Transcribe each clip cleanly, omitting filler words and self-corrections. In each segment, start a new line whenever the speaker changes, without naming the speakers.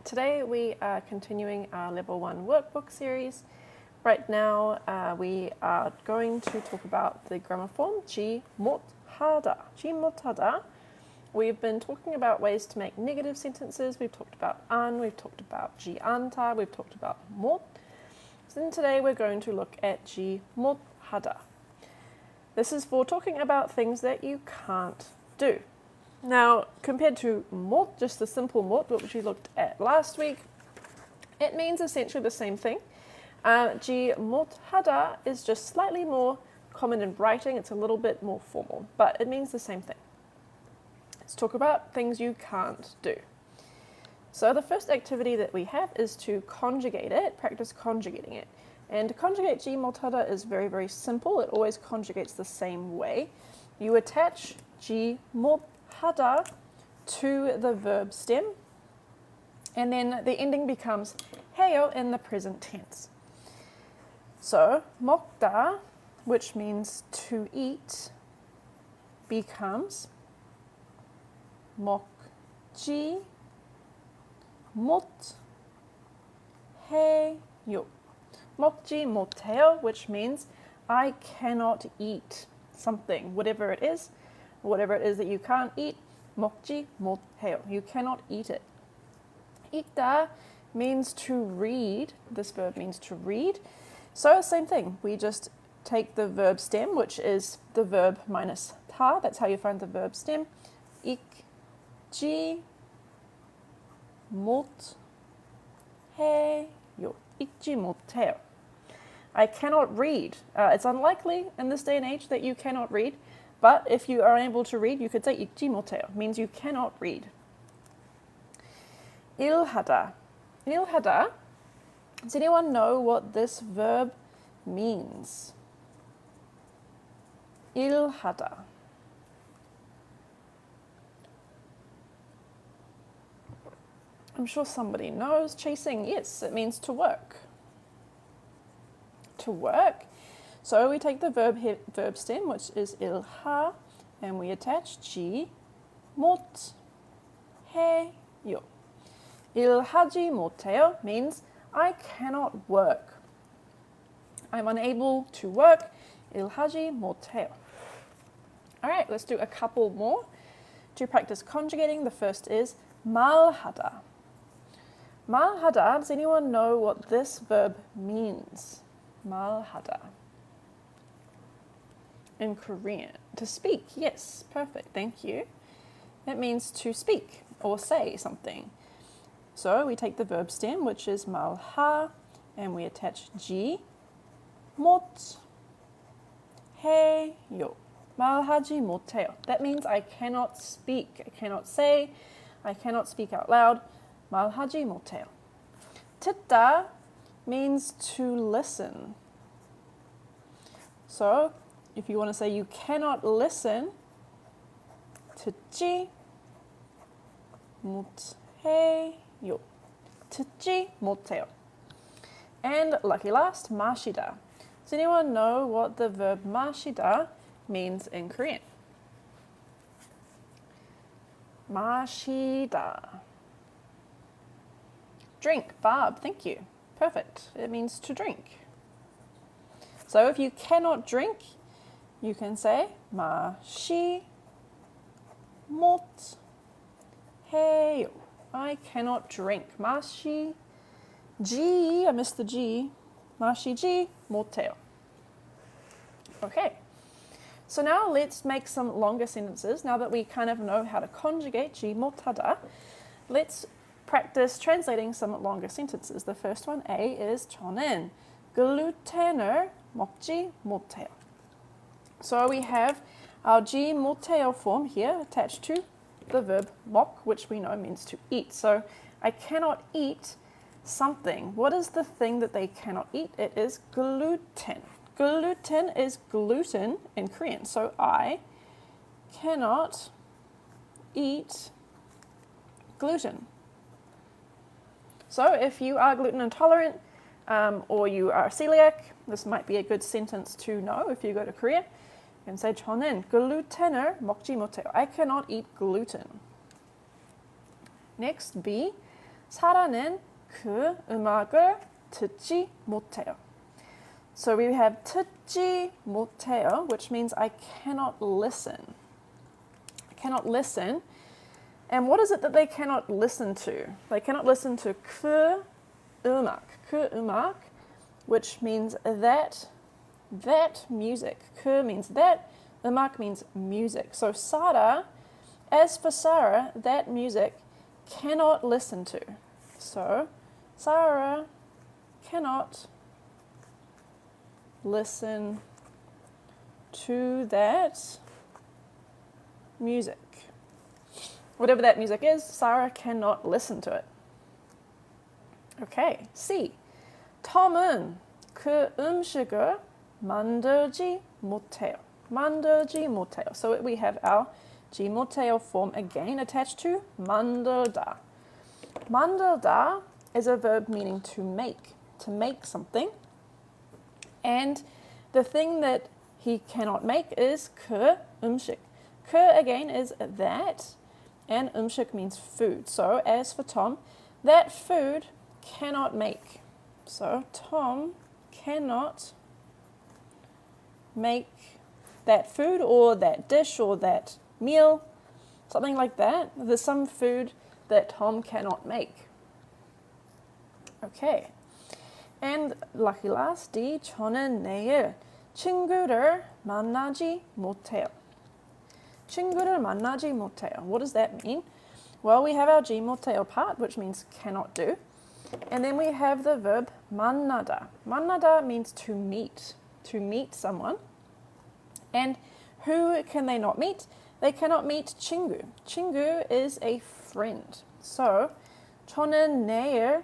Today we are continuing our Level 1 workbook series. Right now we are going to talk about the grammar form 지 못하다. 지 못하다. We've been talking about ways to make negative sentences. We've talked about an, we've talked about 지 않다, we've talked about 못. So then today we're going to look at 지 못하다. This is for talking about things that you can't do. Now, compared to 못, just the simple 못, which we looked at last week, it means essentially the same thing. 지 못하다 is just slightly more common in writing. It's a little bit more formal, but it means the same thing. Let's talk about things you can't do. So the first activity that we have is to conjugate it, practice conjugating it. And to conjugate 지 못하다 is very, very simple. It always conjugates the same way. You attach 지 못하다 to the verb stem, and then the ending becomes 해요 in the present tense. So 먹다, which means to eat, becomes 먹지 못해요. 먹지 못해요, which means I cannot eat something, whatever it is that you can't eat. 먹지 못해요. You cannot eat it. 읽다 means to read. This verb means to read. So same thing. We just take the verb stem, which is the verb minus 다. That's how you find the verb stem. 읽지 못해요. 읽지 못해요. I cannot read. It's unlikely in this day and age that you cannot read, but if you are unable to read, you could say 읽지 못해요. Means you cannot read. 일하다. 일하다. Does anyone know what this verb means? 일하다. I'm sure somebody knows. Chasing, yes, it means to work. To work. So we take the verb stem, which is 일하, and we attach 지 못해요. 일하지 못해요 means I cannot work. I'm unable to work. 일하지 못해요. All right, let's do a couple more to practice conjugating. The first is 말하다. 말하다, does anyone know what this verb means? 말하다. In Korean, to speak. Yes, perfect, thank you. It means to speak or say something. So we take the verb stem, which is 말하, and we attach 지 못해요. 말하지 못해요. That means I cannot speak, I cannot say, I cannot speak out loud. 말하지 못해요. 듣다 means to listen. So if you want to say you cannot listen, 듣지 못해요. 듣지 못해요. And lucky last, 마시다. Does anyone know what the verb 마시다 means in Korean? 마시다. Drink. Barb, thank you. Perfect. It means to drink. So if you cannot drink, you can say 마시 못해요. I cannot drink. 마시지, I missed the G. 마시지 못해요. Okay. So now let's make some longer sentences. Now that we kind of know how to conjugate 지 못하다, let's practice translating some longer sentences. The first one, A, is 저는 글루텐을 먹지 못해요. So we have our 지 못해요 form here attached to the verb 먹, which we know means to eat. So I cannot eat something. What is the thing that they cannot eat? It is gluten. Gluten is gluten in Korean. So I cannot eat gluten. So if you are gluten intolerant or you are celiac, this might be a good sentence to know if you go to Korea. You can say 저는 글루텐을 먹지 못해요. I cannot eat gluten. Next, B. 사라는 그 음악을 듣지 못해요. So we have 듣지 못해요, which means I cannot listen. I cannot listen. And what is it that they cannot listen to? They cannot listen to 그 음악, which means that music. 그 means that, 음악 means music. So Sarah, as for Sarah, that music cannot listen to. So Sarah cannot listen to that music. Whatever that music is, Sarah cannot listen to it. Okay, C. 톰은 그 음식을 만들지 못해요. 만들지 못해요. So we have our 지 못해요 form again attached to 만들다. 만들다 is a verb meaning to make something. And the thing that he cannot make is 그 음식. 그 again is that, and 음식 means food. So as for Tom, that food cannot make. So Tom cannot make that food or that dish or that meal, something like that. There's some food that Tom cannot make. Okay. And lucky last D, 저는 내일 친구를 만나지 못해요. 친구를 만나지 못해요. What does that mean? Well, we have our 지 못해요 part, which means cannot do. And then we have the verb 만나다. 만나다 means to meet someone. And who can they not meet? They cannot meet 친구. 친구 is a friend. So, 저는 내일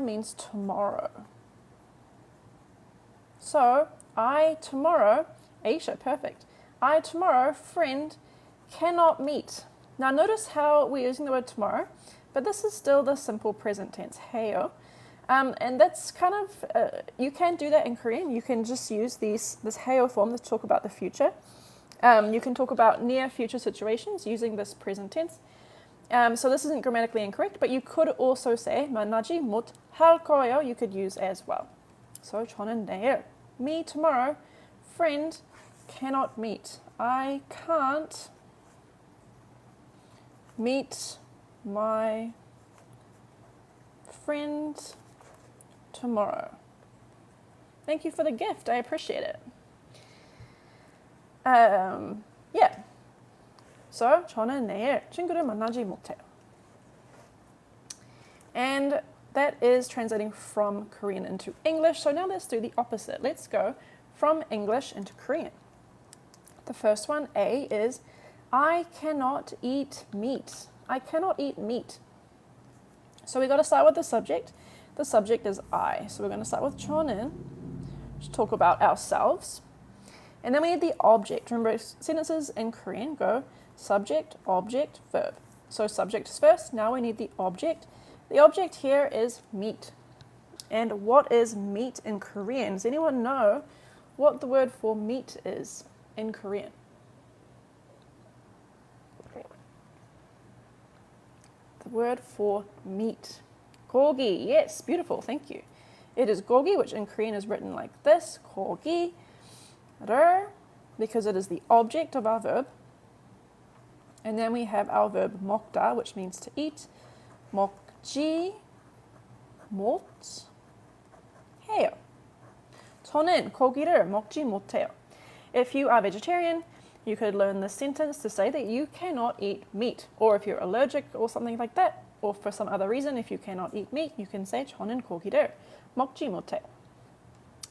means tomorrow. So, I tomorrow, Aisha, perfect. I tomorrow, friend, cannot meet. Now notice how we're using the word tomorrow, but this is still the simple present tense, heyo. And that's kind of, you can do that in Korean. You can just use this heyo form to talk about the future. You can talk about near future situations using this present tense. So this isn't grammatically incorrect, but you could also say 만나지 못할 거예요. You could use as well. So 저는 내일, me tomorrow, friend cannot meet. I can't meet my friend tomorrow. Thank you for the gift. I appreciate it. Yeah. So 저는 내일 친구를 만나지 못해요. And that is translating from Korean into English. So now let's do the opposite. Let's go from English into Korean. The first one, A, is I cannot eat meat. I cannot eat meat. So we got to start with the subject. The subject is I. So we're going to start with 저는 to talk about ourselves. And then we need the object. Remember, sentences in Korean go subject, object, verb. So subject is first. Now we need the object. The object here is meat. And what is meat in Korean? Does anyone know what the word for meat is in Korean? The word for meat. 고기. Yes, beautiful. Thank you. It is 고기, which in Korean is written like this. 고기를, because it is the object of our verb. And then we have our verb 먹다, which means to eat. 먹지 못해요. 저는 고기를 먹지 못해요. If you are vegetarian, you could learn this sentence to say that you cannot eat meat. Or if you're allergic or something like that, or for some other reason, if you cannot eat meat, you can say 저는 고기를 먹지 못해요.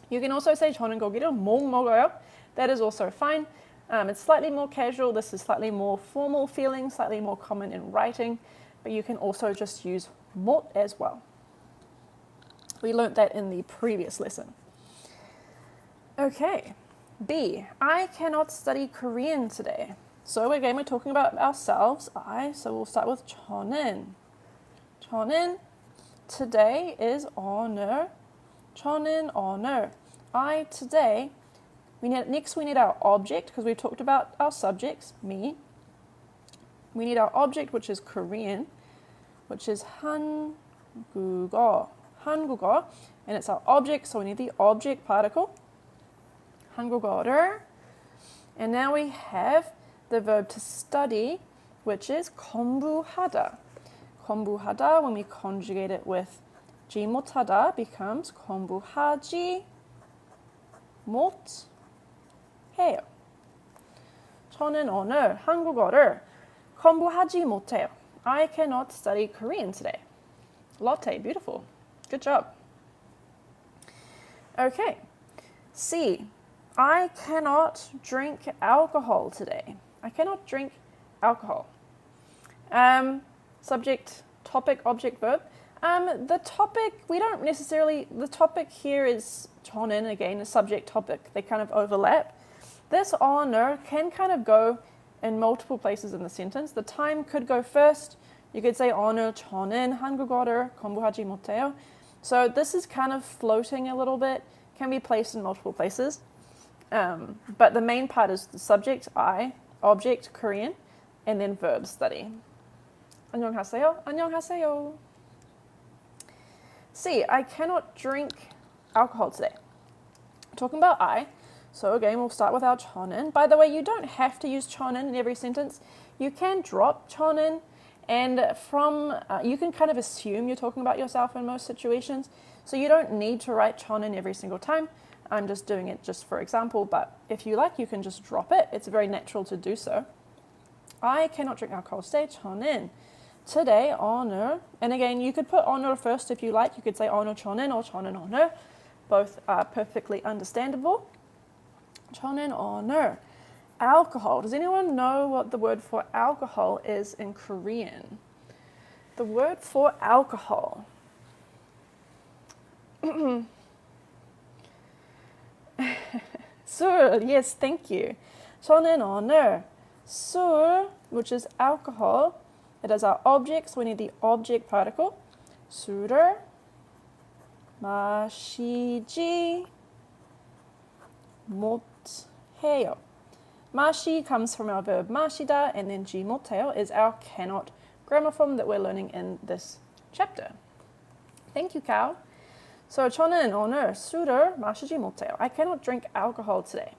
You can also say 저는 고기를 못 먹어요. That is also fine. It's slightly more casual. This is slightly more formal feeling, slightly more common in writing. But you can also just use 못 as well. We learnt that in the previous lesson. Okay. B, I cannot study Korean today. So again, we're talking about ourselves, I. So we'll start with 저는. 저는, today is 오늘. 저는 오늘. I, today. Next we need our object, because we've talked about our subjects, me. We need our object, which is Korean. which is 한국어. 한국어, and it's our object, so we need the object particle. 한국어를. And now we have the verb to study, which is 공부하다. 공부하다, when we conjugate it with 지 못하다, becomes 공부하지 못해요. 저는 오늘 한국어를 공부하지 못해요. I cannot study Korean today. Lotte, beautiful. Good job. Okay. C. I cannot drink alcohol today. I cannot drink alcohol. Subject, topic, object, verb. The topic, the topic here is 저는, again, a subject, topic. They kind of overlap. This 오늘 can kind of go in multiple places in the sentence. The time could go first. You could say 오늘 저는 한국어를 공부하지 못해요. So this is kind of floating a little bit, can be placed in multiple places. But the main part is the subject, I, object, Korean, and then verb study. 안녕하세요. 안녕하세요. C, I cannot drink alcohol today. Talking about I, so again, we'll start with our 저는. By the way, you don't have to use 저는 in every sentence. You can drop 저는, and you can kind of assume you're talking about yourself in most situations. So you don't need to write 저는 every single time. I'm just doing it just for example, but if you like, you can just drop it. It's very natural to do so. I cannot drink alcohol today. 저는 today, 오늘, and again, you could put 오늘 first if you like. You could say 오늘 저는 or 저는 오늘. Both are perfectly understandable. 저는 오늘. Alcohol. Does anyone know what the word for alcohol is in Korean? The word for alcohol. 술. Yes, thank you. 저는 오늘 술, which is alcohol. It is our object, so we need the object particle. 술을 마시지 못해요. 마시 comes from our verb 마시다, and then 지 못해요 is our cannot grammar form that we're learning in this chapter. Thank you, Cal. So 저는 오늘 술을 마시지 못해요. I cannot drink alcohol today.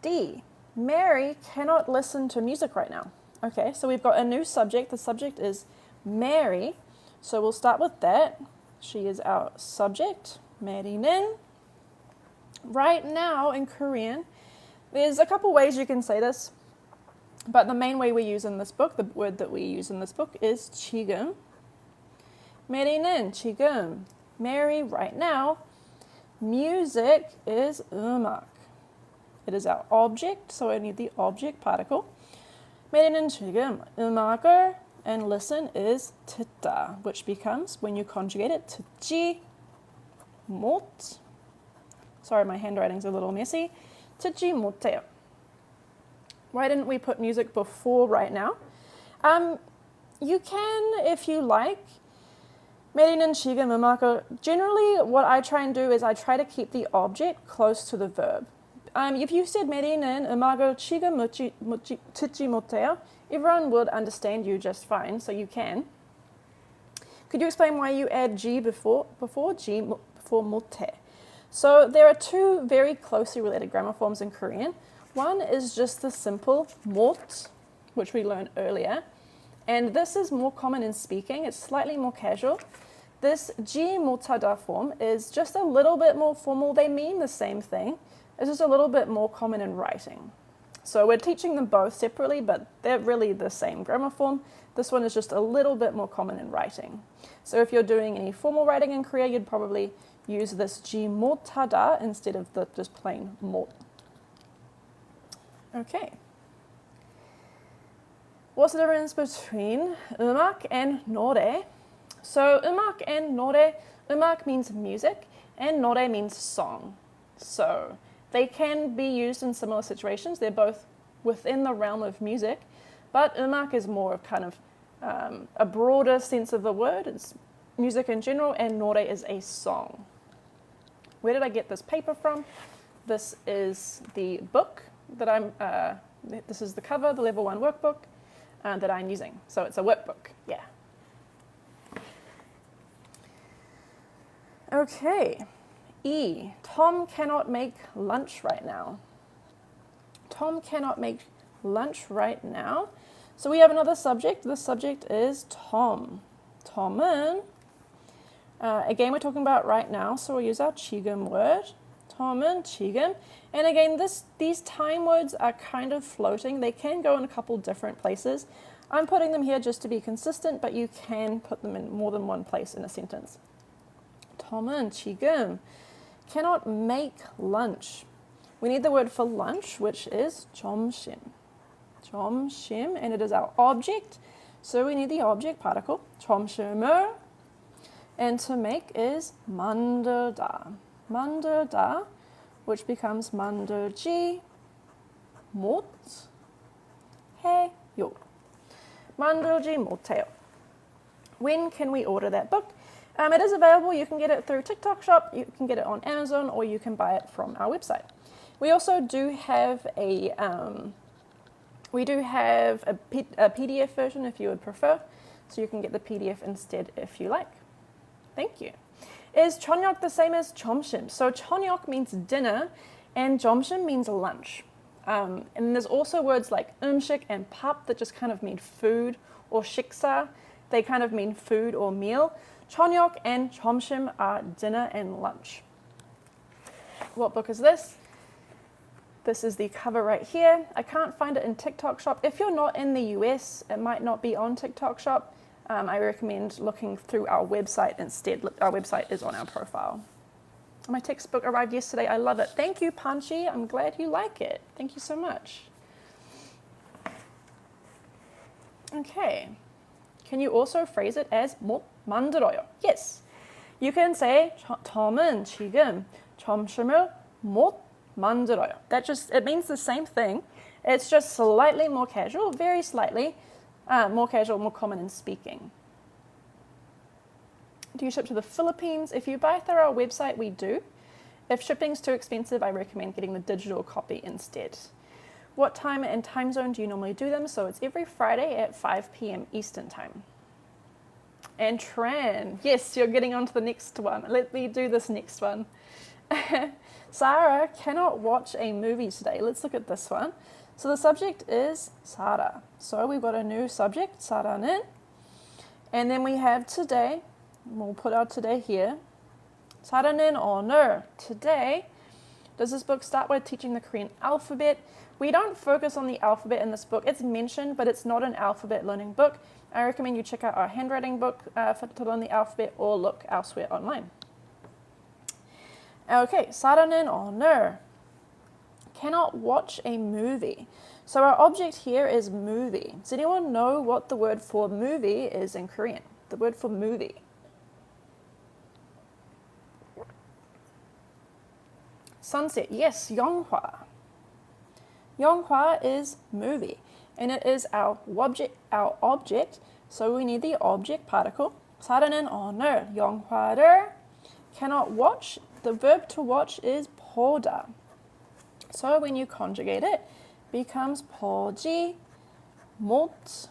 D. Mary cannot listen to music right now. Okay, so we've got a new subject. The subject is Mary. So we'll start with that. She is our subject. Mary는. Right now in Korean, there's a couple ways you can say this, but the main way we use in this book, the word that we use in this book is 지금. Mary는 지금. Mary right now. Music is 음악. It is our object, so I need the object particle. Mary는 지금 음악을, and listen is 듣다, which becomes, when you conjugate it, 듣지 못. Sorry, my handwriting's a little messy. 듣지 못해요. Why didn't we put music before right now? You can, if you like. 메리는 지금 음악을. Generally, what I try and do is I try to keep the object close to the verb. If you said 메리는 음악을 지금 듣지 못해요, everyone would understand you just fine, so you can. Could you explain why you add G before G before 못해? So there are two very closely related grammar forms in Korean. One is just the simple 못, which we learned earlier. And this is more common in speaking. It's slightly more casual. This 지 못하다 form is just a little bit more formal. They mean the same thing. It's just a little bit more common in writing. So we're teaching them both separately, but they're really the same grammar form. This one is just a little bit more common in writing. So if you're doing any formal writing in Korea, you'd probably use this 지 못하다 instead of the just plain 못. Okay. What's the difference between 음악 and 노래? So 음악 and 노래, 음악 means music and 노래 means song. So they can be used in similar situations. They're both within the realm of music, but 음악 is more of kind of a broader sense of the word. It's music in general, and 노래 is a song. Where did I get this paper from? This is the book that this is the cover, the Level 1 workbook that I'm using. So it's a workbook, yeah. Okay. E. Tom cannot make lunch right now. Tom cannot make lunch right now. So we have another subject. The subject is Tom. Tom은. Again, we're talking about right now, so we'll use our 지금 word. Tom은 지금. And again, these time words are kind of floating. They can go in a couple different places. I'm putting them here just to be consistent, but you can put them in more than one place in a sentence. Tom은 지금 cannot make lunch. We need the word for lunch, which is 점심. 점심, and it is our object. So we need the object particle, 점심을. And to make is 만들다. 만들다, which becomes 만들지 못해요. 만들지 못해요. When can we order that book? It is available. You can get it through TikTok Shop, you can get it on Amazon, or you can buy it from our website. We also do have a PDF version if you would prefer, so you can get the PDF instead if you like. Thank you. Is 저녁 the same as 점심? So 저녁 means dinner, and 점심 means lunch. And there's also words like 음식 and 밥 that just kind of mean food, or 식사, they kind of mean food or meal. 저녁 and 점심 are dinner and lunch. What book is this? This is the cover right here. I can't find it in TikTok Shop. If you're not in the US, it might not be on TikTok Shop. I recommend looking through our website instead. Our website is on our profile. My textbook arrived yesterday. I love it. Thank you, Panchi. I'm glad you like it. Thank you so much. Okay. Can you also phrase it as 못 만들어요? Yes. You can say Tom은 지금 점심을 못 만들어요. It means the same thing. It's just slightly more casual, very slightly more casual, more common in speaking. Do you ship to the Philippines? If you buy through our website, we do. If shipping's too expensive, I recommend getting the digital copy instead. What time and time zone do you normally do them? So it's every Friday at 5 p.m. Eastern Time. And Tran, yes, you're getting on to the next one. Let me do this next one. Sarah cannot watch a movie today. Let's look at this one. So the subject is Sarah. So we've got a new subject, 사라는. And then we have today. We'll put our today here. 사라는 오늘. Today. Does this book start with teaching the Korean alphabet? We don't focus on the alphabet in this book. It's mentioned, but it's not an alphabet learning book. I recommend you check out our handwriting book to learn the alphabet, or look elsewhere online. Okay, 사라는 오늘 cannot watch a movie. So our object here is movie. Does anyone know what the word for movie is in Korean? The word for movie. Sunset, yes, 영화. 영화 is movie, and it is our object. So we need the object particle. 사라는 오늘 영화를 cannot watch. The verb to watch is 보다. So when you conjugate it, becomes 보지 못해요.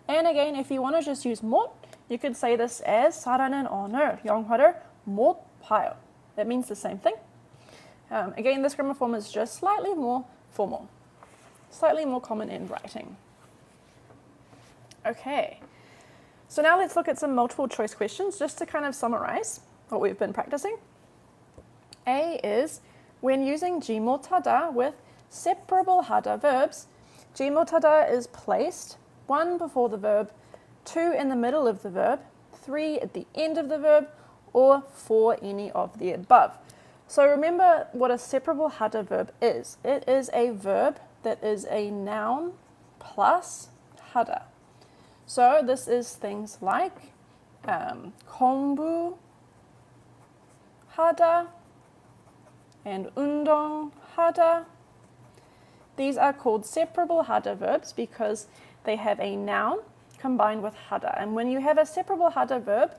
And again, if you want to just use 못, you could say this as 사라는 오늘 영화를 못 봐요. That means the same thing. Again, this grammar form is just slightly more formal, slightly more common in writing. Okay, so now let's look at some multiple choice questions just to kind of summarize what we've been practicing. A is, when using 지 못하다 with separable 하다 verbs, 지 못하다 is placed 1 before the verb, 2 in the middle of the verb, 3 at the end of the verb, or 4 any of the above. So remember what a separable 하다 verb is. It is a verb that is a noun plus 하다. So this is things like 공부하다 and 운동하다. These are called separable 하다 verbs because they have a noun combined with 하다. And when you have a separable 하다 verb,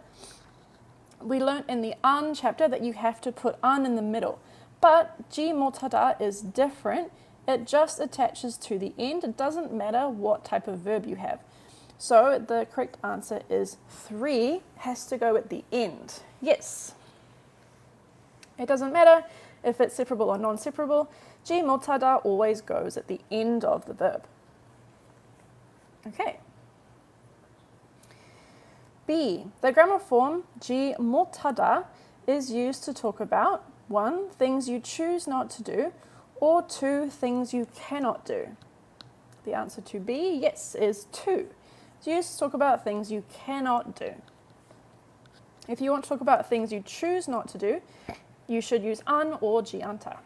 we learned in the 안 chapter that you have to put 안 in the middle. But 지 못하다 is different. It just attaches to the end. It doesn't matter what type of verb you have. So the correct answer is 3, has to go at the end. Yes. It doesn't matter if it's separable or non-separable. G 못하다 always goes at the end of the verb. Okay. B. The grammar form G 못하다 is used to talk about 1. Things you choose not to do, or 2. Things you cannot do. The answer to B, yes, is 2. It's used to talk about things you cannot do. If you want to talk about things you choose not to do, you should use an or G anta.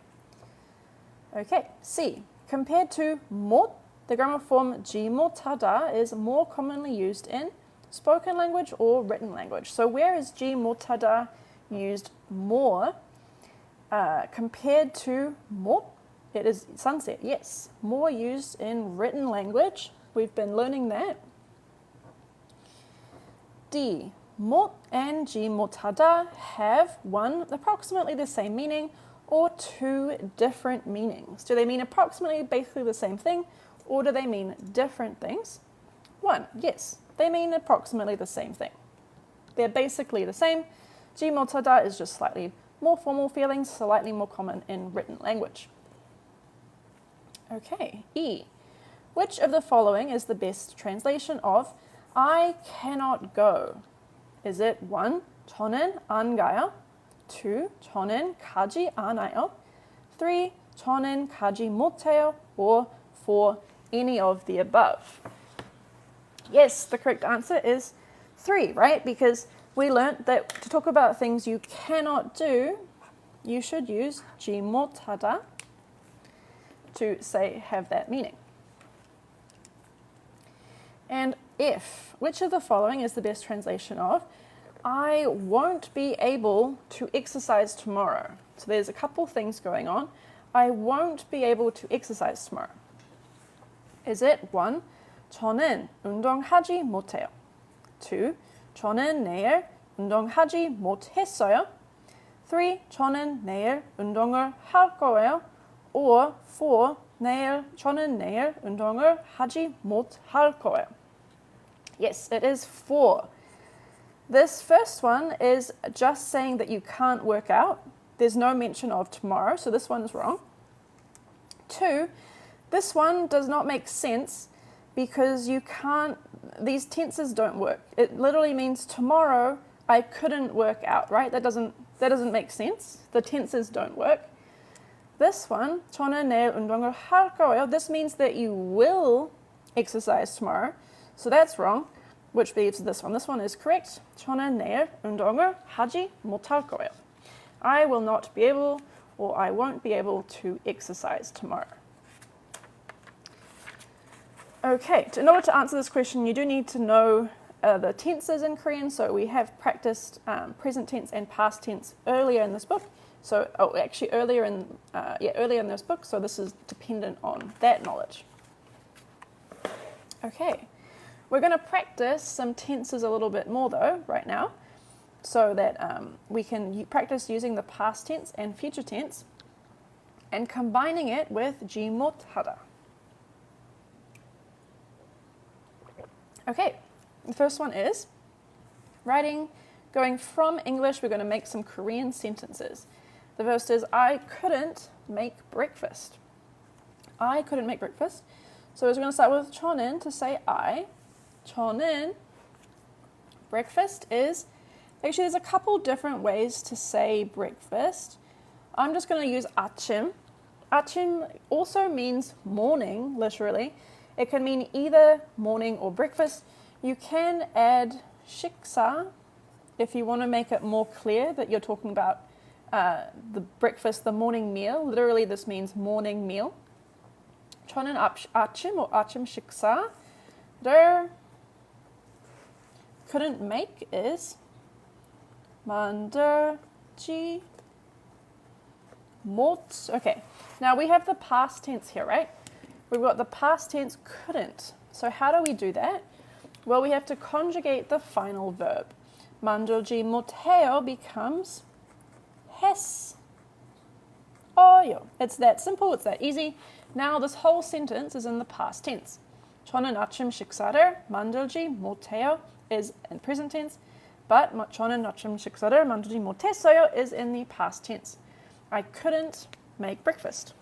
Okay, C. Compared to 못, the grammar form G 못하다 is more commonly used in spoken language or written language. So where is G 못하다 used more compared to 못? It is sunset, yes. More used in written language. We've been learning that. D. 못 and G 못하다 have 1. Approximately the same meaning or 2 different meanings. Do they mean approximately basically the same thing or do they mean different things? 1. Yes, they mean approximately the same thing. They're basically the same. G 못하다 is just slightly more formal feelings, slightly more common in written language. Okay, E. Which of the following is the best translation of I cannot go? Is it 1. 저는 안 가요? 2. 저는 가지 않아요? 3. 저는 가지 못해요? Or 4. Any of the above? Yes, the correct answer is 3, right? Because we learnt that to talk about things you cannot do, you should use G 못하다 to say have that meaning. And F, which of the following is the best translation of I won't be able to exercise tomorrow? So there's a couple things going on. I won't be able to exercise tomorrow. Is it 1. 저는 운동하지 못해요. 2. 저는 내일 운동하지 못했어요. 3. 저는 내일 운동을 할 거예요. Or 4. 저는 내일 운동을 하지 못할 거예요. Yes, it is 4. This first one is just saying that you can't work out. There's no mention of tomorrow, so this one is wrong. 2, this one does not make sense because you can't, these tenses don't work. It literally means tomorrow I couldn't work out, right? That doesn't make sense. The tenses don't work. This one, 저는 내일 운동을 할 거예요. This means that you will exercise tomorrow. So that's wrong, which leaves this one. This one is correct. 저는 내일 운동을 하지 못할 거예요. I will not be able, or I won't be able to exercise tomorrow. Okay, in order to answer this question, you do need to know the tenses in Korean. So we have practiced present tense and past tense earlier in this book. So, earlier in this book. So this is dependent on that knowledge. Okay, we're going to practice some tenses a little bit more though right now, so that we can practice using the past tense and future tense, and combining it with G 못하다. Okay, the first one is going from English. We're going to make some Korean sentences. The first is, I couldn't make breakfast. I couldn't make breakfast. So we're going to start with 저는 to say I. 저는, breakfast is, actually there's a couple different ways to say breakfast. I'm just going to use 아침. 아침 also means morning, literally. It can mean either morning or breakfast. You can add 식사 if you want to make it more clear that you're talking about the breakfast, the morning meal. Literally, this means morning meal. 저는 아침 or 아침 식사를 couldn't make is 만들지 못. Okay, now we have the past tense here, right? We've got the past tense couldn't. So how do we do that? Well, we have to conjugate the final verb. 만들지 못해요 becomes 했어요. It's that simple, it's that easy. Now this whole sentence is in the past tense. 저는 아침 식사를 만들지 못해요 is in present tense, but 저는 아침 식사를 만들지 못했어요 is in the past tense. I couldn't make breakfast.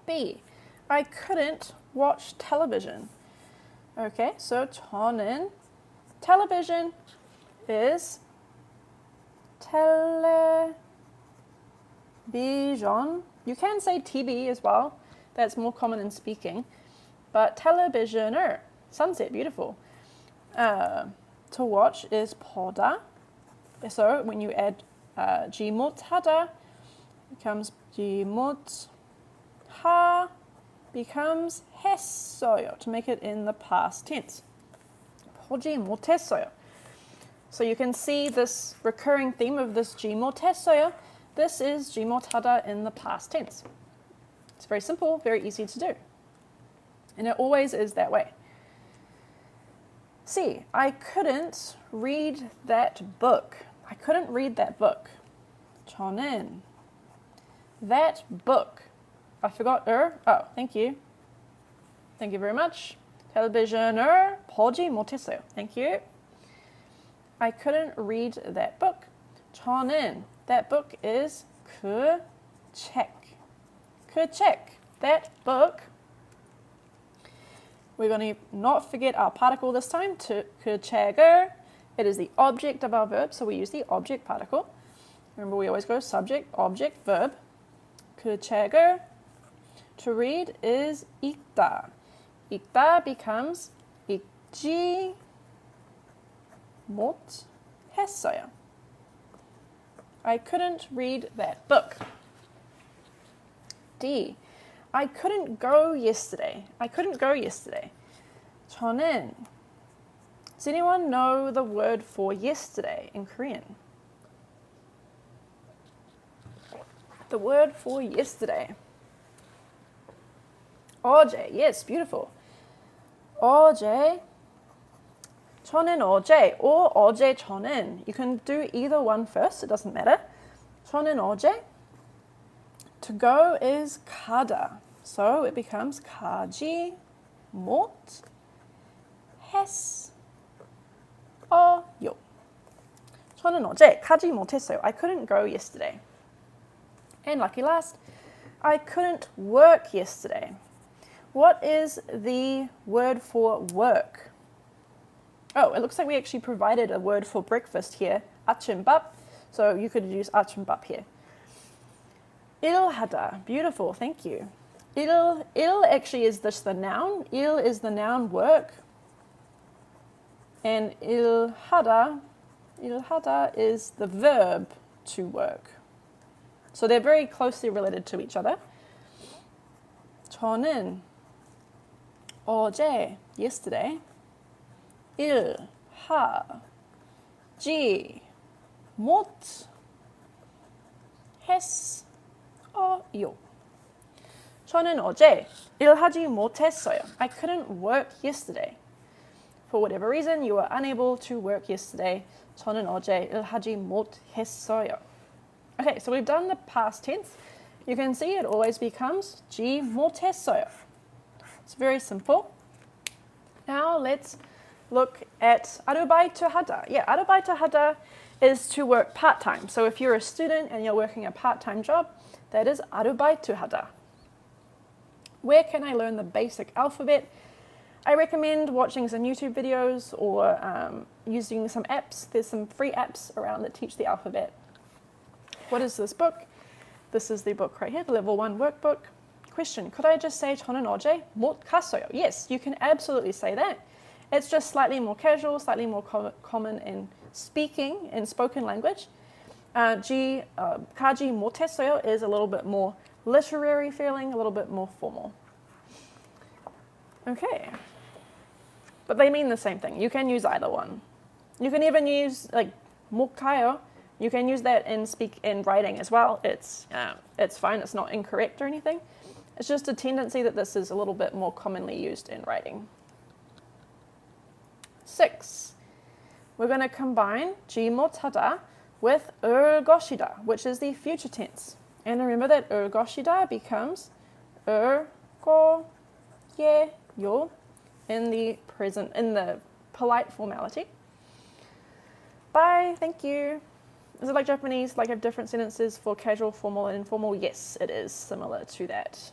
B. I couldn't watch television. Okay, so 저는 television is television. You can say TV as well. That's more common in speaking. But televisioner, sunset, beautiful. To watch is 보다. So when you add 지 못하다, becomes 지 못하, becomes 했어요, to make it in the past tense. 보지 못했어요. So you can see this recurring theme of this 지 못했어요. This is 지 못하다 in the past tense. It's very simple, very easy to do. And it always is that way. C. I couldn't read that book. I couldn't read that book. 저는 that book. I forgot Oh, thank you. Thank you very much. 텔레비전을 보지 못했어요. Thank you. I couldn't read that book. 저는 that book is 그 책. 그 책. That book. We're going to not forget our particle this time. 그 책을. It is the object of our verb, so we use the object particle. Remember, we always go subject, object, verb. 그 책을. To read is 읽다. 읽다 becomes 읽지 못했어요. I couldn't read that book. D. I couldn't go yesterday. I couldn't go yesterday. 저는. Does anyone know the word for yesterday in Korean? The word for yesterday. 어제. Yes, beautiful. 어제. 저는 어제 or 어제 저는. You can do either one first. It doesn't matter. 저는 어제. To go is 가다. So it becomes 가지 못했어요. 저는 어제 가지 못했어요. I couldn't go yesterday. And lucky last, I couldn't work yesterday. What is the word for work? Oh, it looks like we actually provided a word for breakfast here, 아침밥. So you could use 아침밥 here. 일하다, beautiful, thank you. Il actually is just the noun. Il is the noun work. And ilhada is the verb to work. So they're very closely related to each other. 저는 어제, yesterday, 일하지 못했어요. 저는 어제 일하지 못했어요. I couldn't work yesterday. For whatever reason, you were unable to work yesterday. 저는 어제 일하지 못했어요. Okay, so we've done the past tense. You can see it always becomes 지 못했어요. It's very simple. Now let's look at 아르바이트하다. Yeah, 아르바이트하다 is to work part-time. So if you're a student and you're working a part-time job, that is 아르바이트하다. Where can I learn the basic alphabet? I recommend watching some YouTube videos or using some apps. There's some free apps around that teach the alphabet. What is this book? This is the book right here, the Level 1 workbook. Question, could I just say 저는 어제 못 갔어요? Yes, you can absolutely say that. It's just slightly more casual, slightly more common in speaking, in spoken language. 가지 못했어요 is a little bit more literary feeling, a little bit more formal. Okay. But they mean the same thing. You can use either one. You can even use like 못 가요. You can use that in writing as well. It's fine. It's not incorrect or anything. It's just a tendency that this is a little bit more commonly used in writing. 6. We're going to combine 지 못하다 with 올 것이다, which is the future tense. And remember that 올 것이다 becomes 올 요 in the present, in the polite formality. Bye, thank you. Is it like Japanese, like have different sentences for casual, formal, and informal? Yes, it is similar to that.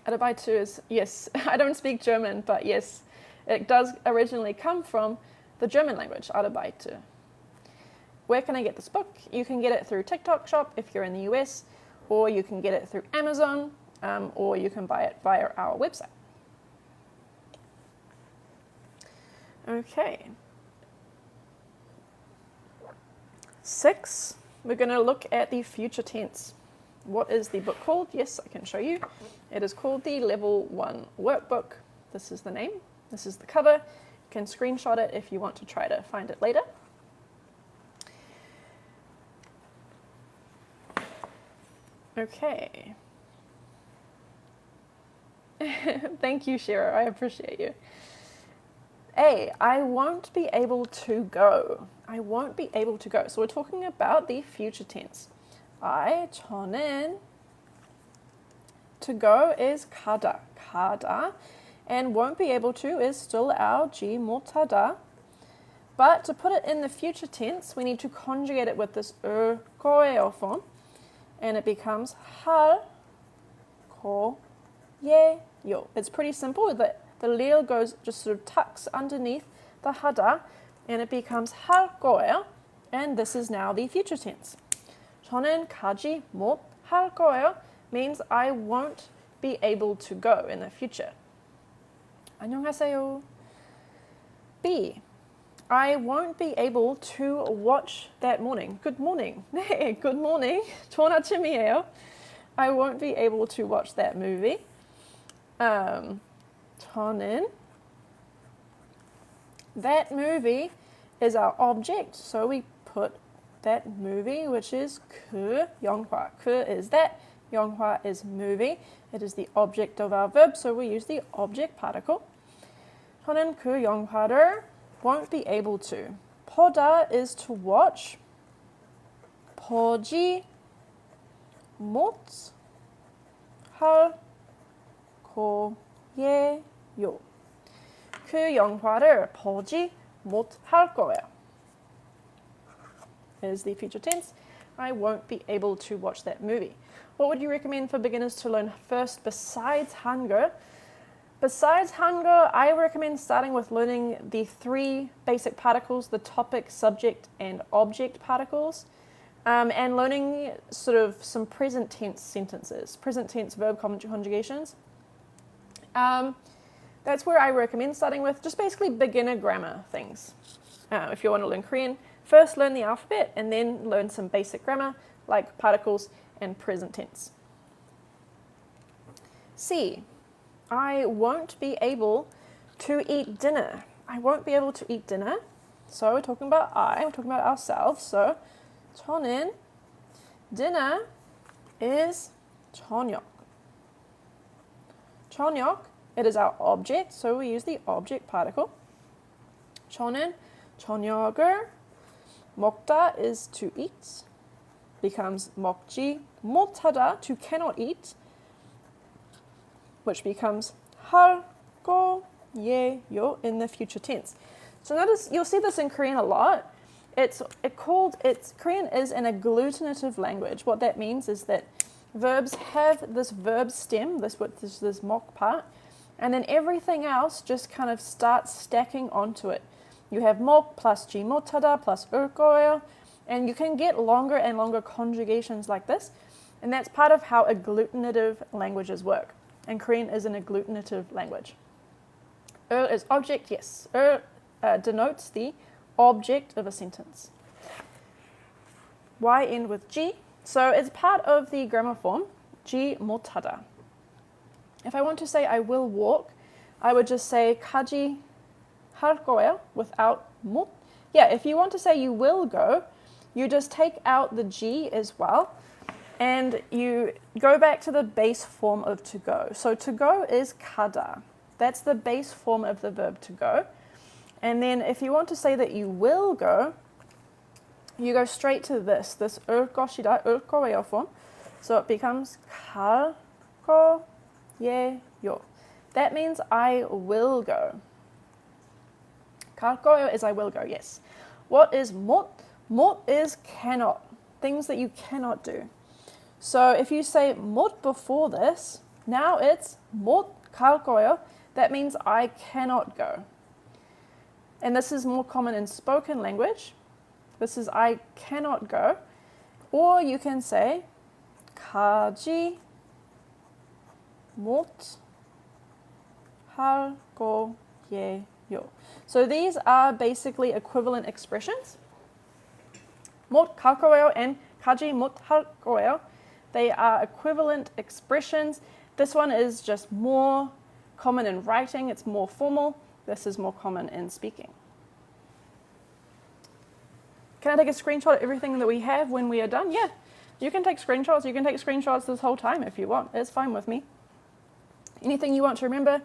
Arbeitu is, yes, I don't speak German, but yes, it does originally come from the German language, Arbeitu. Where can I get this book? You can get it through TikTok Shop if you're in the US, or you can get it through Amazon, or you can buy it via our website. Okay. 6, we're going to look at the future tense. What is the book called? Yes, I can show you. It is called the Level 1 Workbook. This is the name. This is the cover. You can screenshot it if you want to try to find it later. Okay. Thank you, Shiro. I appreciate you. A, I won't be able to go. I won't be able to go. So we're talking about the future tense. 저는 to go is 가다, 가다, and won't be able to is still 알지 못하다. But to put it in the future tense, we need to conjugate it with this 거예요 form, and it becomes 할 거예요. It's pretty simple. The 리을 goes, just sort of tucks underneath the 하다, and it becomes 할 거예요, and this is now the future tense. 저는 가지 못할 거예요 means I won't be able to go in the future. 안녕하세요. B, I won't be able to watch that morning. Good morning. 네, good morning. 좋은 아침이에요. I won't be able to watch that movie. 저는, that movie is our object, so we put that movie, which is 그 영화. 그 is that, 영화 is movie. It is the object of our verb, so we use the object particle. 저는 그 영화를 won't be able to. 보다 is to watch. 보지 못할 거예요. 그 영화를 보지 못할 거예요. Is the future tense. I won't be able to watch that movie. What would you recommend for beginners to learn first besides Hangul? Besides Hangul, I recommend starting with learning the 3 basic particles, the topic, subject, and object particles, and learning sort of some present tense sentences, present tense verb conjugations. That's where I recommend starting with, just basically beginner grammar things. If you want to learn Korean, first learn the alphabet and then learn some basic grammar like particles and present tense. C, I won't be able to eat dinner. I won't be able to eat dinner. So we're talking about we're talking about ourselves. So 저는, dinner is 저녁. 저녁, it is our object, so we use the object particle. 저는 저녁을 먹다 is to eat, becomes 먹지 못하다, to cannot eat, which becomes 할 거예요 in the future tense. So notice, you'll see this in Korean a lot. Korean is an agglutinative language. What that means is that verbs have this verb stem, this mok part, and then everything else just kind of starts stacking onto it. You have mok plus 지 못하다 plus 올 거예요, and you can get longer and longer conjugations like this, and that's part of how agglutinative languages work. And Korean is an agglutinative language. Is object, yes. Denotes the object of a sentence. Y end with G. So it's part of the grammar form, 지 못하다. If I want to say I will walk, I would just say 가지 할 거예요 without 못. Yeah, if you want to say you will go, you just take out the G as well, and you go back to the base form of to go. So to go is 가다. That's the base form of the verb to go. And then if you want to say that you will go, you go straight to this 올 것이다, 올 거예요 form. So it becomes 갈 거예요. That means I will go. 갈 거예요 is I will go, yes. What is 못? 못 is cannot, things that you cannot do. So if you say 못 before this, now it's 못 갈 거예요. That means I cannot go. And this is more common in spoken language. This is I cannot go. Or you can say 가지 못 할 거예요. So these are basically equivalent expressions. 못 갈 거예요 and 가지 못 할 거예요. They are equivalent expressions. This one is just more common in writing. It's more formal. This is more common in speaking. Can I take a screenshot of everything that we have when we are done? Yeah, you can take screenshots. You can take screenshots this whole time if you want. It's fine with me. Anything you want to remember,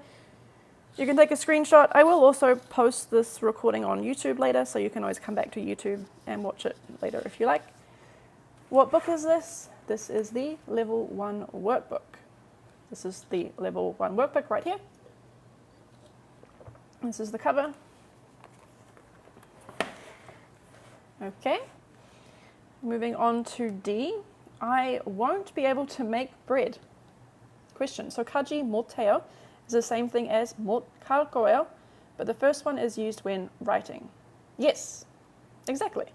you can take a screenshot. I will also post this recording on YouTube later, so you can always come back to YouTube and watch it later if you like. What book is this? This is the Level 1 workbook. This is the Level 1 workbook right here. This is the cover. Okay, moving on to D. I won't be able to make bread. Question. So 가지 못해요 is the same thing as 못 갈 거예요, but the first one is used when writing. Yes, exactly.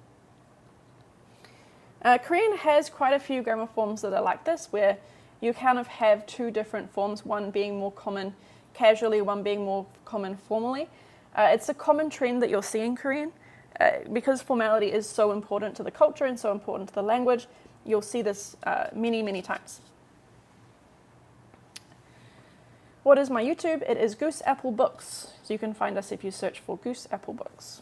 Korean has quite a few grammar forms that are like this, where you kind of have two different forms, one being more common casually, one being more common formally. It's a common trend that you'll see in Korean. Because formality is so important to the culture and so important to the language, you'll see this many, many times. What is my YouTube? It is Goose Apple Books. So you can find us if you search for Goose Apple Books.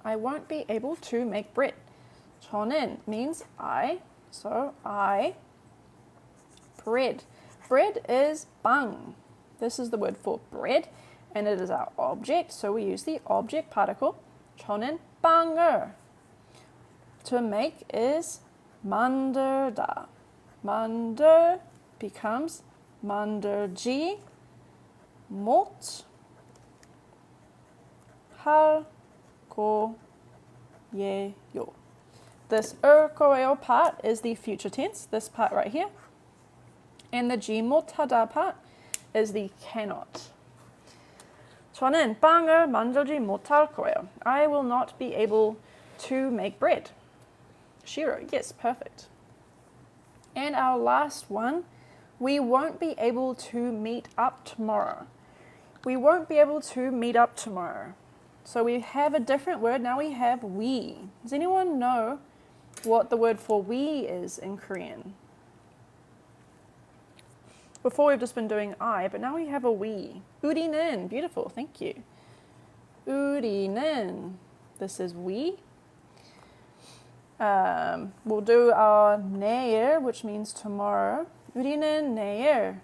I won't be able to make bread. 저는 means I, so I. Bread. Bread is 빵. This is the word for bread, and it is our object, so we use the object particle. 저는 빵을. To make is 만들다. 만들 becomes 만들지 못 할 거예요. This 거예요 part is the future tense, this part right here. And the 지 못하다 part is the cannot. 저는 빵을 만들지 못할 거예요. I will not be able to make bread. Shiro, yes, perfect. And our last one, we won't be able to meet up tomorrow. We won't be able to meet up tomorrow. So we have a different word. Now we have we. Does anyone know what the word for we is in Korean? Before we've just been doing I, but now we have a we. 우리는, beautiful, thank you. 우리는, this is we. We'll do our 내일, which means tomorrow. 우리는 내일.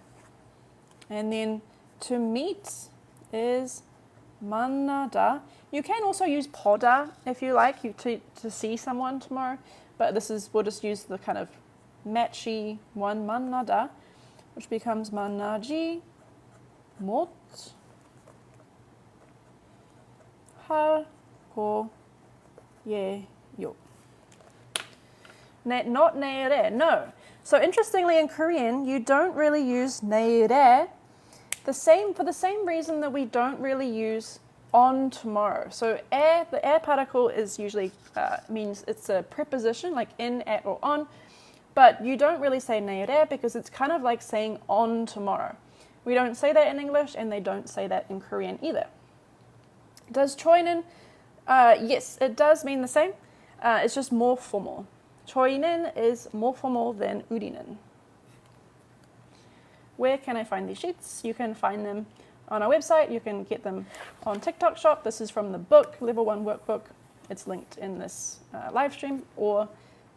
And then to meet is 만나다. You can also use 보다 if you like, to see someone tomorrow, but we'll just use the kind of matchy one, 만나다, which becomes 만나지 못 할 거예요. Not 내일에, no. So interestingly, in Korean, you don't really use 내일에 for the same reason that we don't really use on tomorrow. So the air particle is usually means it's a preposition like in, at, or on, but you don't really say 내일에 because it's kind of like saying on tomorrow. We don't say that in English, and they don't say that in Korean either. Does 저희는? Yes, it does mean the same. It's just more formal. 저희는 is more formal than 우리는. Where can I find these sheets? You can find them on our website. You can get them on TikTok Shop. This is from the book, Level 1 Workbook. It's linked in this live stream, or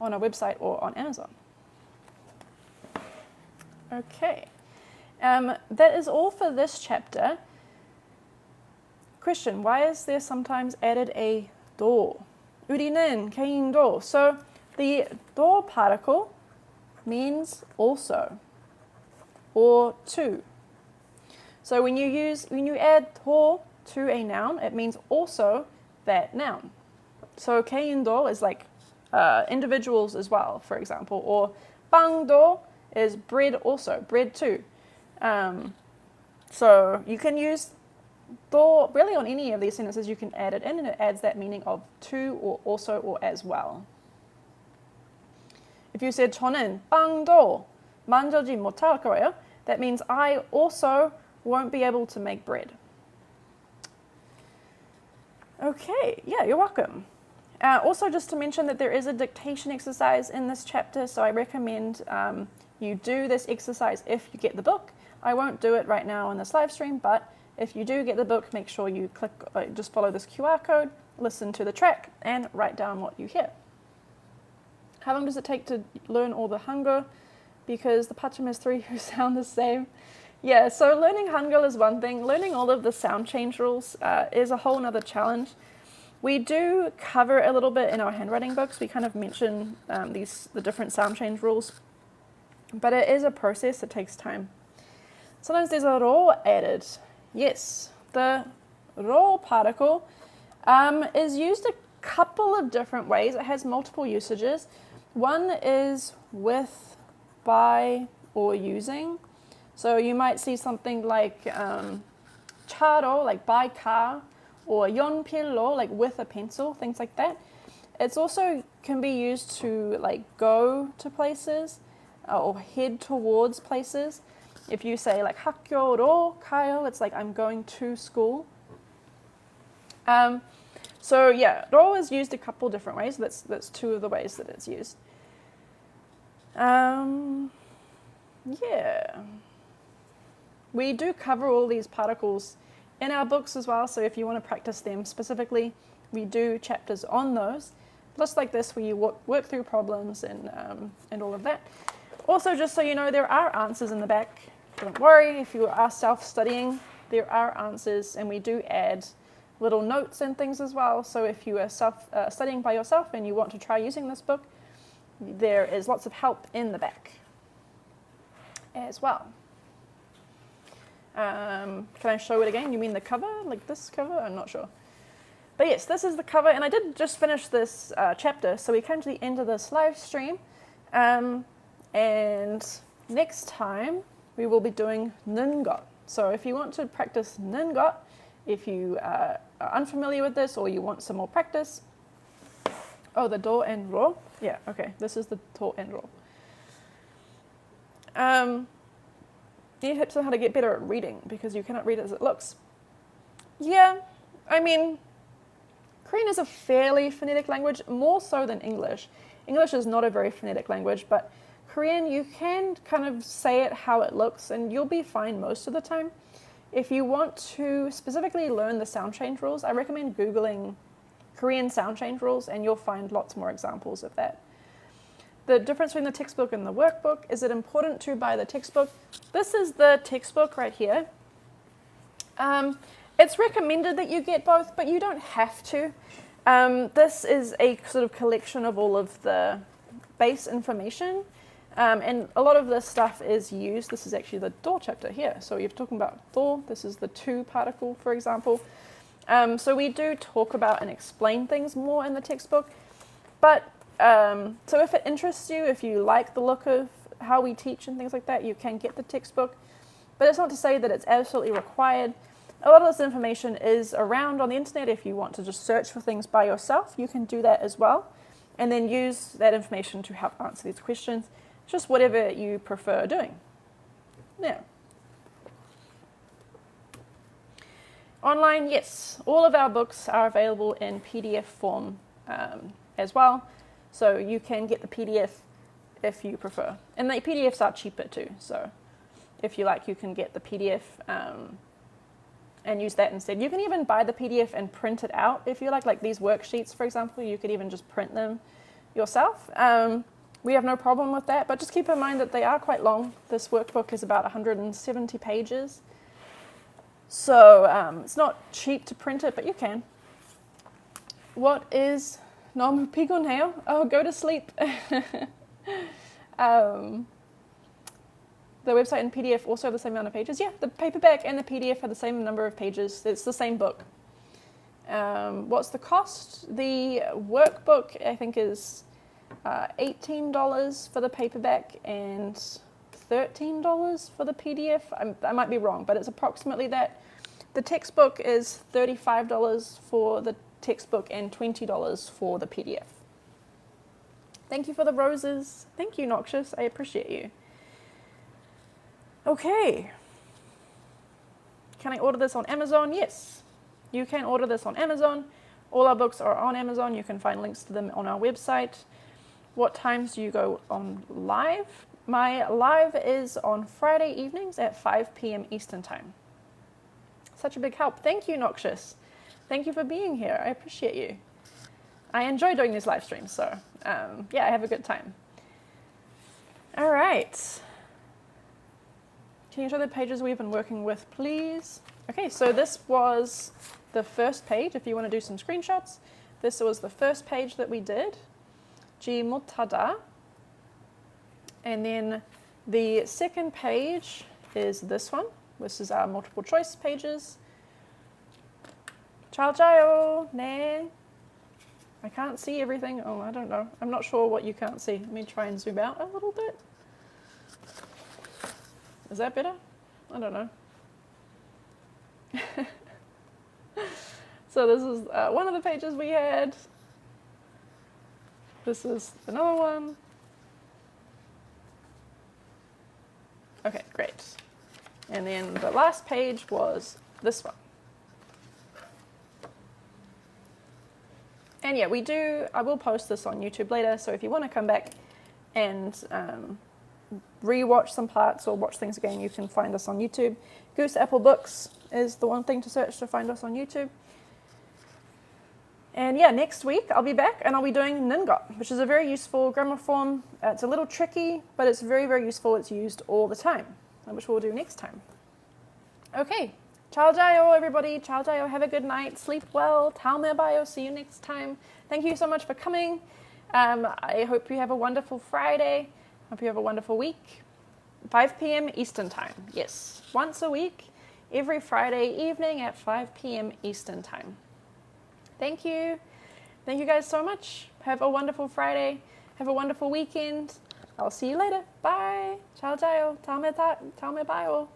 on our website, or on Amazon. Okay. That is all for this chapter. Question, why is there sometimes added a 도? 우리는 개인도. So the 도 particle means also, or to. So when you add to a noun, it means also that noun. So 개인도 is like individuals as well, for example, or 빵도 is bread also, bread too. So you can use do really on any of these sentences. You can add it in, and it adds that meaning of to or also or as well. If you said 저는 빵도 만들지 못할 거예요, that means I also won't be able to make bread. Okay, yeah, you're welcome. Also, just to mention that there is a dictation exercise in this chapter, so I recommend you do this exercise if you get the book. I won't do it right now on this live stream, but if you do get the book, make sure you just follow this QR code, listen to the track, and write down what you hear. How long does it take to learn all the Hangul? Because the Pacham has 3 who sound the same. Yeah, so learning Hangul is one thing. Learning all of the sound change rules is a whole nother challenge. We do cover a little bit in our handwriting books. We kind of mention the different sound change rules, but it is a process that takes time. Sometimes there's a ro added. Yes, the ro particle is used a couple of different ways. It has multiple usages. One is with, by, or using. So you might see something like 차로, like by car, or 연필로, like with a pencil, things like that. It's also can be used to like go to places or head towards places. If you say like 학교로 가요, it's like I'm going to school. So yeah, 로 is used a couple different ways. That's 2 of the ways that it's used. Yeah. We do cover all these particles in our books as well, so if you want to practice them specifically, we do chapters on those, just like this where you work through problems and all of that. Also, just so you know, there are answers in the back. Don't worry, if you are self-studying, there are answers, and we do add little notes and things as well. So if you are studying by yourself and you want to try using this book, there is lots of help in the back as well. Can I show it again? You mean the cover? Like this cover? I'm not sure. But yes, this is the cover, and I did just finish this chapter, so we came to the end of this live stream. And next time, we will be doing 능것. So if you want to practice 능것, if you are unfamiliar with this or you want some more practice, oh, the do and ro? Yeah, okay, this is the do and ro. Need tips on how to get better at reading, because you cannot read it as it looks. Yeah, I mean, Korean is a fairly phonetic language, more so than English. English is not a very phonetic language, but Korean, you can kind of say it how it looks, and you'll be fine most of the time. If you want to specifically learn the sound change rules, I recommend Googling Korean sound change rules, and you'll find lots more examples of that. The difference between the textbook and the workbook, is it important to buy the textbook? This is the textbook right here. It's recommended that you get both, but you don't have to. This is a sort of collection of all of the base information, and a lot of this stuff is used. This is actually the do chapter here. So you're talking about do, this is the to particle, for example. So we do talk about and explain things more in the textbook, but so if it interests you, if you like the look of how we teach and things like that, you can get the textbook. But it's not to say that it's absolutely required. A lot of this information is around on the internet. If you want to just search for things by yourself, you can do that as well. And then use that information to help answer these questions. Just whatever you prefer doing. Yeah. Online, yes. All of our books are available in PDF form as well. So you can get the PDF if you prefer. And the PDFs are cheaper too. So if you like, you can get the PDF and use that instead. You can even buy the PDF and print it out if you like these worksheets, for example. You could even just print them yourself. We have no problem with that, but just keep in mind that they are quite long. This workbook is about 170 pages. So it's not cheap to print it, but you can. What is 너무 피곤해요? Oh, go to sleep. the website and PDF also have the same amount of pages? Yeah, the paperback and the PDF have the same number of pages. It's the same book. What's the cost? The workbook, I think, is $18 for the paperback and $13 for the PDF. I might be wrong, but it's approximately that. The textbook is $35 for the textbook and $20 for the PDF. Thank you for the roses. Thank you, Noxious. I appreciate you. Okay. Can I order this on Amazon? Yes. You can order this on Amazon. All our books are on Amazon. You can find links to them on our website. What times do you go on live? My live is on Friday evenings at 5 p.m. Eastern Time. Such a big help. Thank you, Noxious. Thank you for being here. I appreciate you. I enjoy doing these live streams, so yeah, I have a good time. All right. Can you show the pages we've been working with, please? Okay, so this was the first page, if you want to do some screenshots. This was the first page that we did, Ji Motada. And then the second page is this one. This is our multiple choice pages. 잘자요, 네. I can't see everything. Oh, I don't know. I'm not sure what you can't see. Let me try and zoom out a little bit. Is that better? I don't know. So this is one of the pages we had. This is another one. Okay, great. And then the last page was this one. And yeah, I will post this on YouTube later, so if you want to come back and re-watch some parts or watch things again, you can find us on YouTube. Goose Apple Books is the one thing to search to find us on YouTube. And yeah, next week I'll be back and I'll be doing Ningot, which is a very useful grammar form. It's a little tricky, but it's very, very useful. It's used all the time, which we'll do next time. Okay, 잘 자요, everybody. 잘 자요. Have a good night. Sleep well. 다음에 봐요. See you next time. Thank you so much for coming. I hope you have a wonderful Friday. Hope you have a wonderful week. 5 p.m. Eastern Time. Yes, once a week, every Friday evening at 5 p.m. Eastern Time. Thank you. Thank you guys so much. Have a wonderful Friday. Have a wonderful weekend. I'll see you later. Bye. 잘 자요. 다음에 봐요.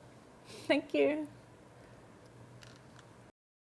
Thank you.